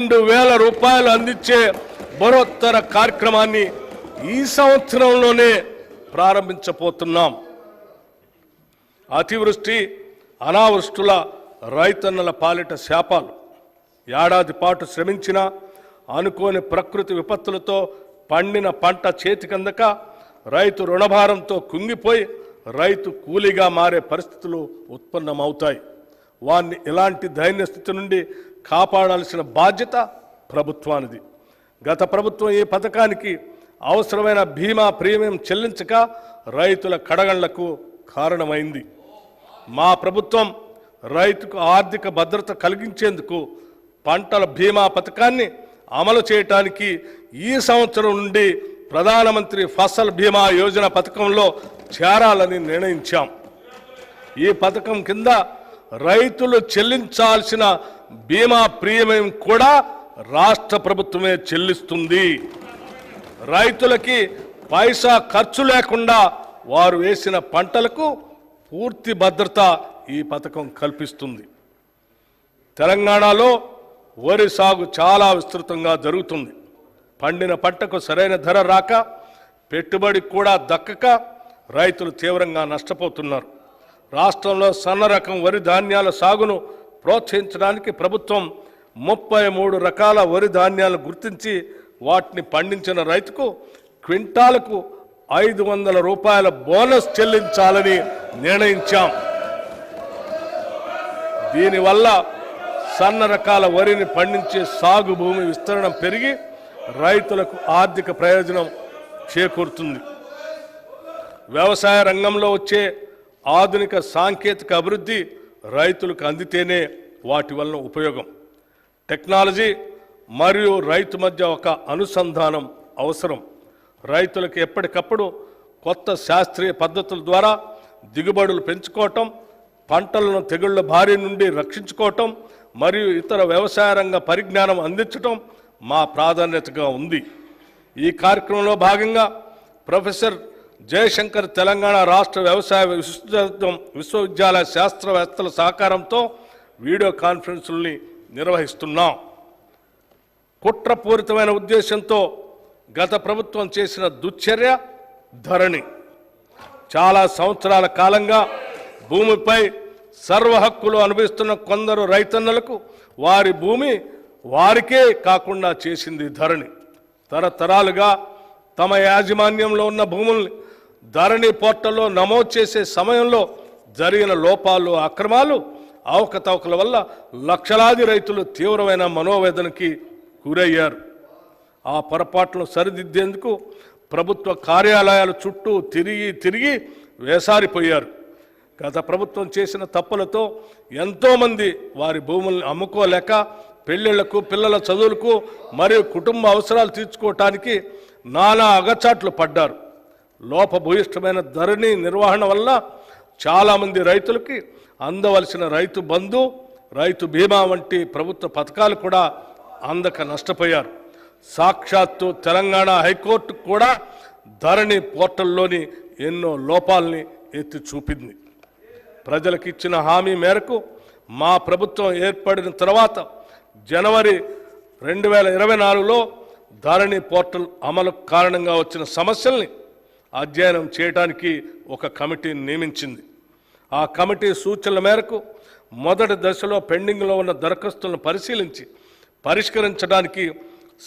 2,000 రూపాయలు అందించే బరోత్తర కార్యక్రమాన్ని ఈ సంవత్సరంలోనే ప్రారంభించబోతున్నాం. అతివృష్టి అనావృష్టుల రైతన్నల పాలిట శాపాలు. ఏడాది పాటు శ్రమించిన అనుకోని ప్రకృతి విపత్తులతో పండిన పంట చేతికందక రైతు రుణభారంతో కుంగిపోయి రైతు కూలీగా మారే పరిస్థితులు ఉత్పన్నమవుతాయి. వారిని ఇలాంటి దైన్య స్థితి నుండి కాపాడాల్సిన బాధ్యత ప్రభుత్వానిది. గత ప్రభుత్వం ఈ పథకానికి అవసరమైన బీమా ప్రీమియం చెల్లించక రైతుల కడగళ్లకు కారణమైంది. మా ప్రభుత్వం రైతుకు ఆర్థిక భద్రత కలిగించేందుకు పంటల బీమా పథకాన్ని అమలు చేయడానికి ఈ సంవత్సరం నుండి ప్రధానమంత్రి ఫసల్ బీమా యోజన పథకంలో చేరాలని నిర్ణయించాం. ఈ పథకం కింద రైతులు చెల్లించాల్సిన బీమా ప్రీమియం కూడా రాష్ట్ర ప్రభుత్వమే చెల్లిస్తుంది. రైతులకి పైసా ఖర్చు లేకుండా వారు వేసిన పంటలకు పూర్తి భద్రత ఈ పథకం కల్పిస్తుంది. తెలంగాణలో వరి సాగు చాలా విస్తృతంగా జరుగుతుంది. పండిన పంటకు సరైన ధర రాక పెట్టుబడి కూడా దక్కక రైతులు తీవ్రంగా నష్టపోతున్నారు. రాష్ట్రంలో సన్న రకం వరి ధాన్యాల సాగును ప్రోత్సహించడానికి ప్రభుత్వం 33 రకాల వరి ధాన్యాలను గుర్తించి వాటిని పండించిన రైతుకు క్వింటాలకు 500 రూపాయల బోనస్ చెల్లించాలని నిర్ణయించాం. దీనివల్ల సన్న రకాల వరిని పండించే సాగు భూమి విస్తరణ పెరిగి రైతులకు ఆర్థిక ప్రయోజనం చేకూరుతుంది. వ్యవసాయ రంగంలో వచ్చే ఆధునిక సాంకేతిక అభివృద్ధి రైతులకు అందితేనే వాటి వలన ఉపయోగం. టెక్నాలజీ మరియు రైతు మధ్య ఒక అనుసంధానం అవసరం. రైతులకు ఎప్పటికప్పుడు కొత్త శాస్త్రీయ పద్ధతుల ద్వారా దిగుబడులు పెంచుకోవటం, పంటలను తెగుళ్ల బారి నుండి రక్షించుకోవటం మరియు ఇతర వ్యవసాయ రంగ పరిజ్ఞానం అందించటం మా ప్రాధాన్యతగా ఉంది. ఈ కార్యక్రమంలో భాగంగా ప్రొఫెసర్ జయశంకర్ తెలంగాణ రాష్ట్ర వ్యవసాయ విశ్వవిద్యాలయ శాస్త్రవేత్తల సహకారంతో వీడియో కాన్ఫరెన్సుల్ని నిర్వహిస్తున్నాం. కుట్రపూరితమైన ఉద్దేశంతో గత ప్రభుత్వం చేసిన దుశ్చర్య ధరణి. చాలా సంవత్సరాల కాలంగా భూమిపై సర్వ హక్కులు అనుభవిస్తున్న కొందరు రైతన్నలకు వారి భూమి వారికే కాకుండా చేసింది ధరణి. తరతరాలుగా తమ యాజమాన్యంలో ఉన్న భూముల్ని ధరణి పోర్టల్లో నమోదు చేసే సమయంలో జరిగిన లోపాలు, అక్రమాలు, అవకతవకల వల్ల లక్షలాది రైతులు తీవ్రమైన మనోవేదనకి గురయ్యారు. ఆ పొరపాట్లను సరిదిద్దేందుకు ప్రభుత్వ కార్యాలయాల చుట్టూ తిరిగి వేసారిపోయారు. గత ప్రభుత్వం చేసిన తప్పులతో ఎంతోమంది వారి భూముల్ని అమ్ముకోలేక పెళ్లిళ్లకు, పిల్లల చదువులకు మరియు కుటుంబ అవసరాలు తీర్చుకోవటానికి నానా అగచాట్లు పడ్డారు. లోపభూయిష్టమైన ధరణి నిర్వహణ వల్ల చాలామంది రైతులకి అందవలసిన రైతు బంధు, రైతు బీమా వంటి ప్రభుత్వ పథకాలు కూడా అందక నష్టపోయారు. సాక్షాత్తు తెలంగాణ హైకోర్టు కూడా ధరణి పోర్టల్లోని ఎన్నో లోపాలని ఎత్తి చూపింది. ప్రజలకు ఇచ్చిన హామీ మేరకు మా ప్రభుత్వం ఏర్పడిన తర్వాత జనవరి 2024లో ధరణి పోర్టల్ అమలు కారణంగా వచ్చిన సమస్యల్ని అధ్యయనం చేయడానికి ఒక కమిటీని నియమించింది. ఆ కమిటీ సూచనల మేరకు మొదటి దశలో పెండింగ్లో ఉన్న దరఖాస్తులను పరిశీలించి పరిష్కరించడానికి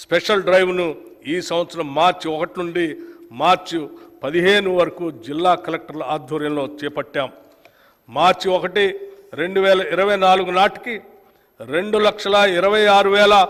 స్పెషల్ డ్రైవ్ను ఈ సంవత్సరం మార్చి 1 నుండి మార్చి 15 వరకు జిల్లా కలెక్టర్ల ఆధ్వర్యంలో చేపట్టాం. మార్చి 1, 2024 నాటికి 2,26,000